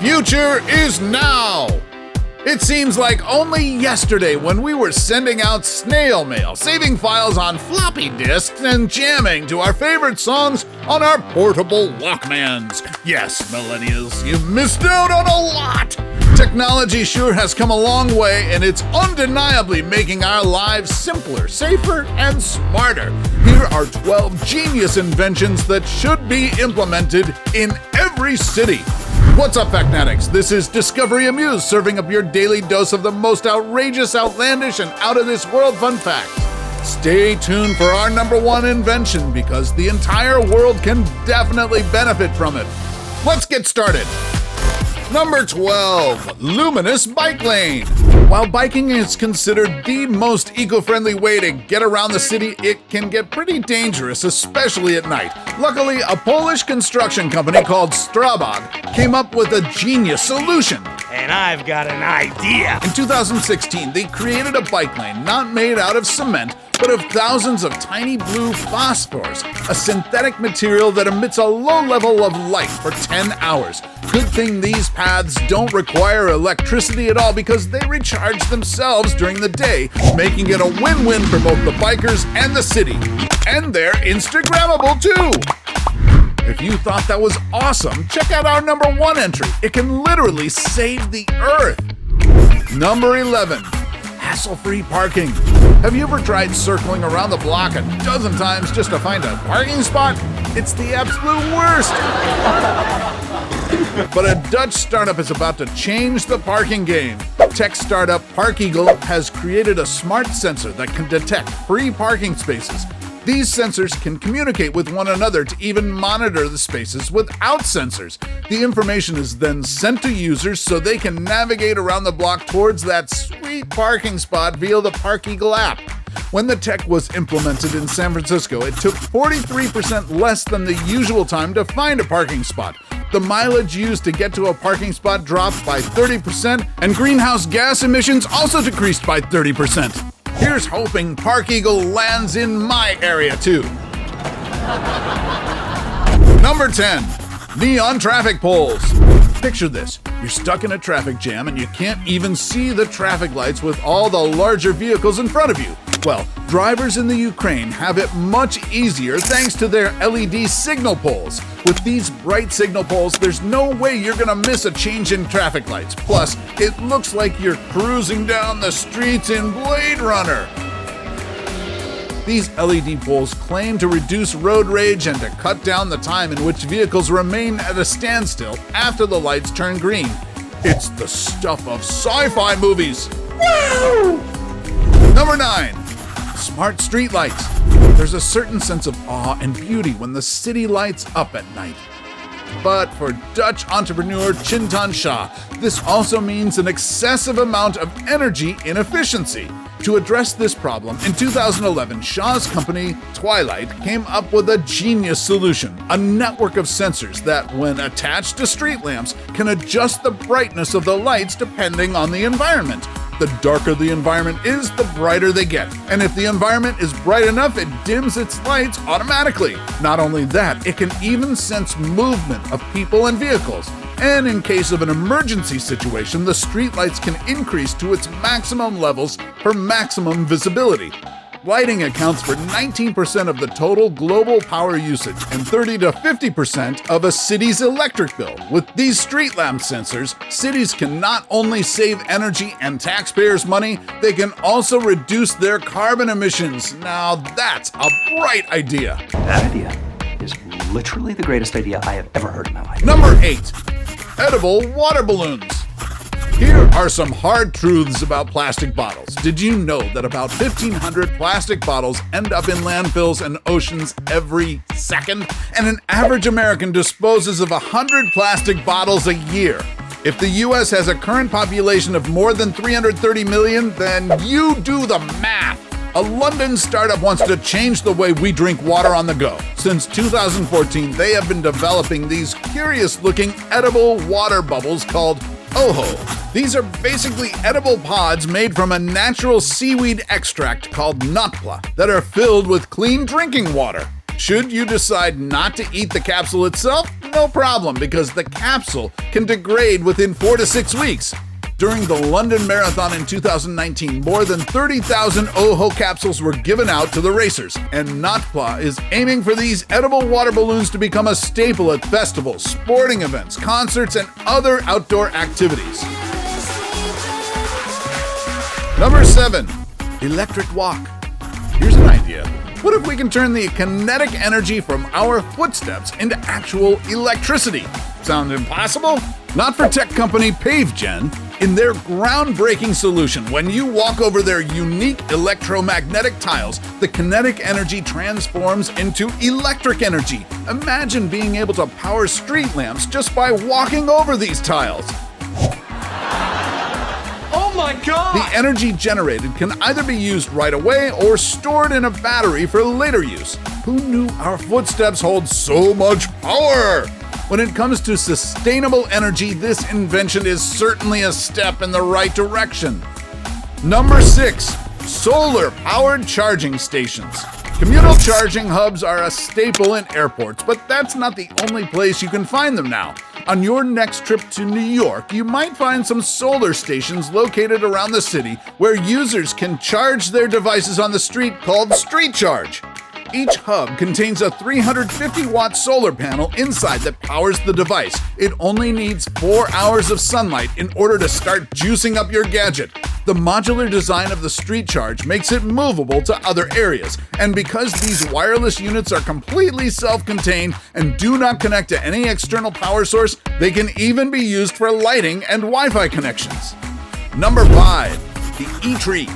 future is now! It seems like only yesterday when we were sending out snail mail, saving files on floppy disks, and jamming to our favorite songs on our portable Walkmans. Yes, millennials, you've missed out on a lot! Technology sure has come a long way, and it's undeniably making our lives simpler, safer, and smarter. Here are 12 genius inventions that should be implemented in every city. What's up, Factnatics? This is Discovery Amuse, serving up your daily dose of the most outrageous, outlandish, and out-of-this-world fun facts. Stay tuned for our number one invention, because the entire world can definitely benefit from it. Let's get started. Number 12, Luminous Bike Lane. While biking is considered the most eco-friendly way to get around the city, it can get pretty dangerous, especially at night. Luckily, a Polish construction company called Steroids came up with a genius solution. And I've got an idea. In 2016, they created a bike lane not made out of cement, but of thousands of tiny blue phosphors, a synthetic material that emits a low level of light for 10 hours. Good thing these paths don't require electricity at all because they recharge themselves during the day, making it a win-win for both the bikers and the city. And they're Instagrammable too! If you thought that was awesome, check out our number one entry. It can literally save the earth. Number 11. Hassle-free parking. Have you ever tried circling around the block a dozen times just to find a parking spot? It's the absolute worst. But a Dutch startup is about to change the parking game. Tech startup ParkEagle has created a smart sensor that can detect free parking spaces. These sensors can communicate with one another to even monitor the spaces without sensors. The information is then sent to users so they can navigate around the block towards that sweet parking spot via the ParkEagle app. When the tech was implemented in San Francisco, it took 43% less than the usual time to find a parking spot. The mileage used to get to a parking spot dropped by 30%, and greenhouse gas emissions also decreased by 30%. Here's hoping ParkEagle lands in my area too. Number 10, neon traffic poles. Picture this, you're stuck in a traffic jam and you can't even see the traffic lights with all the larger vehicles in front of you. Well, drivers in the Ukraine have it much easier thanks to their LED signal poles. With these bright signal poles, there's no way you're gonna miss a change in traffic lights. Plus, it looks like you're cruising down the streets in Blade Runner. These LED poles claim to reduce road rage and to cut down the time in which vehicles remain at a standstill after the lights turn green. It's the stuff of sci-fi movies. Woo! Number 9. Smart streetlights. There's a certain sense of awe and beauty when the city lights up at night. But for Dutch entrepreneur Chintan Shah, this also means an excessive amount of energy inefficiency. To address this problem, in 2011, Shah's company, Twilight, came up with a genius solution, a network of sensors that, when attached to street lamps, can adjust the brightness of the lights depending on the environment. The darker the environment is, the brighter they get. And if the environment is bright enough, it dims its lights automatically. Not only that, it can even sense movement of people and vehicles. And in case of an emergency situation, the streetlights can increase to its maximum levels for maximum visibility. Lighting accounts for 19% of the total global power usage and 30 to 50% of a city's electric bill. With these street lamp sensors, cities can not only save energy and taxpayers' money, they can also reduce their carbon emissions. Now that's a bright idea. That idea is literally the greatest idea I have ever heard in my life. Number 8, edible water balloons. Here are some hard truths about plastic bottles. Did you know that about 1,500 plastic bottles end up in landfills and oceans every second? And an average American disposes of 100 plastic bottles a year. If the US has a current population of more than 330 million, then you do the math. A London startup wants to change the way we drink water on the go. Since 2014, they have been developing these curious-looking edible water bubbles called Oho. These are basically edible pods made from a natural seaweed extract called notpla that are filled with clean drinking water. Should you decide not to eat the capsule itself, no problem because the capsule can degrade within 4 to 6 weeks. During the London Marathon in 2019, more than 30,000 OHO capsules were given out to the racers, and Notpla is aiming for these edible water balloons to become a staple at festivals, sporting events, concerts, and other outdoor activities. Number 7, electric walk. Here's an idea. What if we can turn the kinetic energy from our footsteps into actual electricity? Sound impossible? Not for tech company PaveGen. In their groundbreaking solution, when you walk over their unique electromagnetic tiles, the kinetic energy transforms into electric energy. Imagine being able to power street lamps just by walking over these tiles. Oh my God! The energy generated can either be used right away or stored in a battery for later use. Who knew our footsteps hold so much power? When it comes to sustainable energy, this invention is certainly a step in the right direction. Number 6, solar-powered charging stations. Communal charging hubs are a staple in airports, but that's not the only place you can find them now. On your next trip to New York, you might find some solar stations located around the city where users can charge their devices on the street called Street Charge. Each hub contains a 350-watt solar panel inside that powers the device. It only needs 4 hours of sunlight in order to start juicing up your gadget. The modular design of the Street Charge makes it movable to other areas, and because these wireless units are completely self-contained and do not connect to any external power source, they can even be used for lighting and Wi-Fi connections. Number 5, the E-Tree.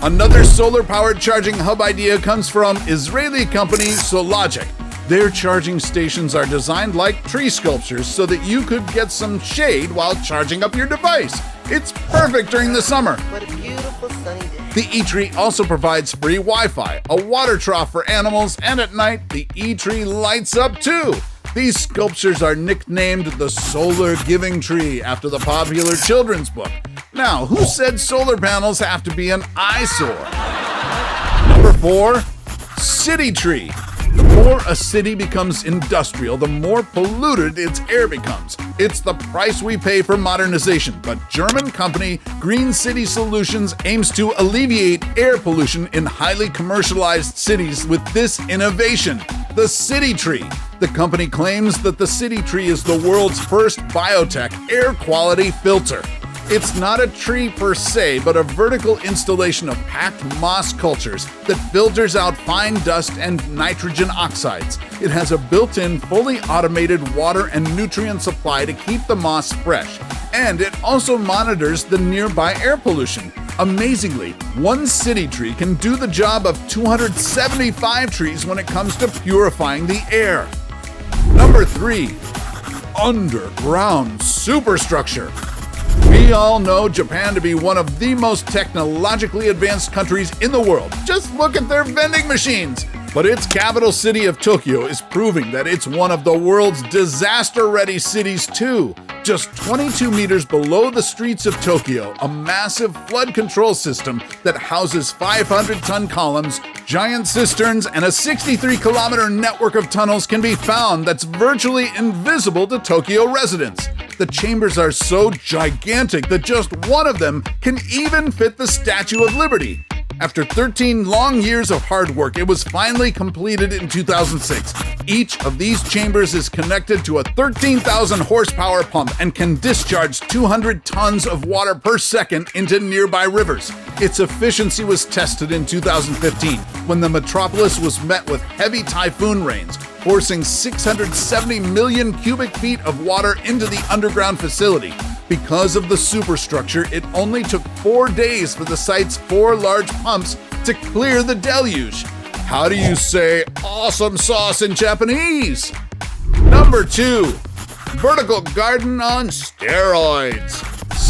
Another solar-powered charging hub idea comes from Israeli company Sologic. Their charging stations are designed like tree sculptures so that you could get some shade while charging up your device. It's perfect during the summer. What a beautiful sunny day. The E-Tree also provides free Wi-Fi, a water trough for animals, and at night, the E-Tree lights up too. These sculptures are nicknamed the Solar Giving Tree after the popular children's book. Now, who said solar panels have to be an eyesore? Number 4, city tree. The more a city becomes industrial, the more polluted its air becomes. It's the price we pay for modernization, but German company Greencity Solutions aims to alleviate air pollution in highly commercialized cities with this innovation, the city tree. The company claims that the city tree is the world's first biotech air quality filter. It's not a tree per se, but a vertical installation of packed moss cultures that filters out fine dust and nitrogen oxides. It has a built-in, fully automated water and nutrient supply to keep the moss fresh. And it also monitors the nearby air pollution. Amazingly, one city tree can do the job of 275 trees when it comes to purifying the air. Number 3, underground superstructure. We all know Japan to be one of the most technologically advanced countries in the world. Just look at their vending machines. But its capital city of Tokyo is proving that it's one of the world's disaster-ready cities too. Just 22 meters below the streets of Tokyo, a massive flood control system that houses 500-ton columns, giant cisterns, and a 63-kilometer network of tunnels can be found that's virtually invisible to Tokyo residents. The chambers are so gigantic that just one of them can even fit the Statue of Liberty. After 13 long years of hard work, it was finally completed in 2006. Each of these chambers is connected to a 13,000 horsepower pump and can discharge 200 tons of water per second into nearby rivers. Its efficiency was tested in 2015 when the metropolis was met with heavy typhoon rains, forcing 670 million cubic feet of water into the underground facility. Because of the superstructure, it only took 4 days for the site's 4 large pumps to clear the deluge. How do you say awesome sauce in Japanese? Number 2, vertical garden on steroids.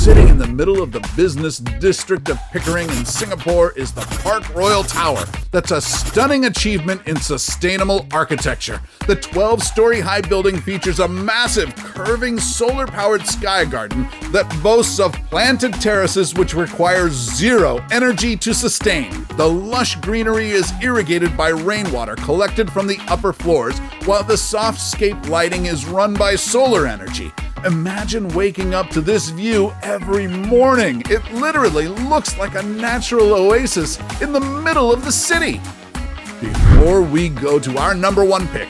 Sitting in the middle of the business district of Pickering in Singapore is the Park Royal Tower. That's a stunning achievement in sustainable architecture. The 12-story high building features a massive, curving, solar-powered sky garden that boasts of planted terraces which require zero energy to sustain. The lush greenery is irrigated by rainwater collected from the upper floors, while the soft-scape lighting is run by solar energy. Imagine waking up to this view every morning. It literally looks like a natural oasis in the middle of the city. Before we go to our number one pick,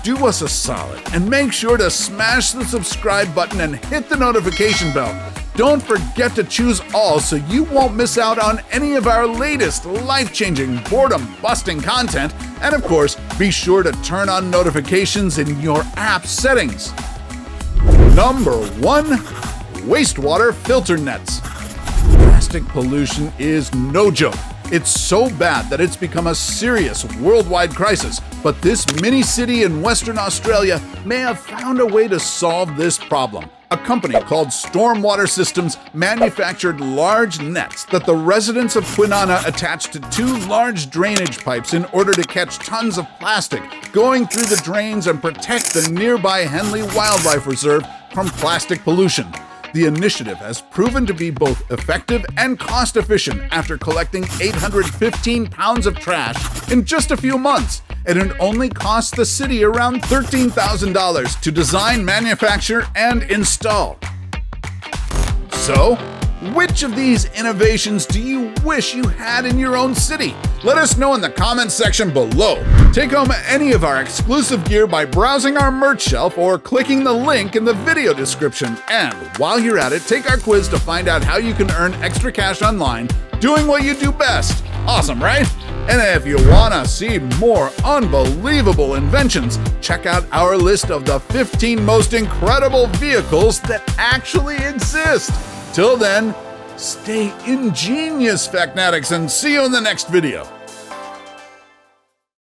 do us a solid and make sure to smash the subscribe button and hit the notification bell. Don't forget to choose all so you won't miss out on any of our latest life-changing, boredom-busting content. And of course, be sure to turn on notifications in your app settings. Number 1. Wastewater filter nets. Plastic pollution is no joke. It's so bad that it's become a serious worldwide crisis, but this mini city in Western Australia may have found a way to solve this problem. A company called Stormwater Systems manufactured large nets that the residents of Kwinana attached to 2 large drainage pipes in order to catch tons of plastic going through the drains and protect the nearby Henley Wildlife Reserve from plastic pollution. The initiative has proven to be both effective and cost-efficient after collecting 815 pounds of trash in just a few months, and it only cost the city around $13,000 to design, manufacture, and install. So, which of these innovations do you wish you had in your own city? Let us know in the comments section below. Take home any of our exclusive gear by browsing our merch shelf or clicking the link in the video description. And while you're at it, take our quiz to find out how you can earn extra cash online doing what you do best. Awesome, right? And if you want to see more unbelievable inventions, check out our list of the 15 most incredible vehicles that actually exist. Till then, stay ingenious, Facnatics, and see you in the next video.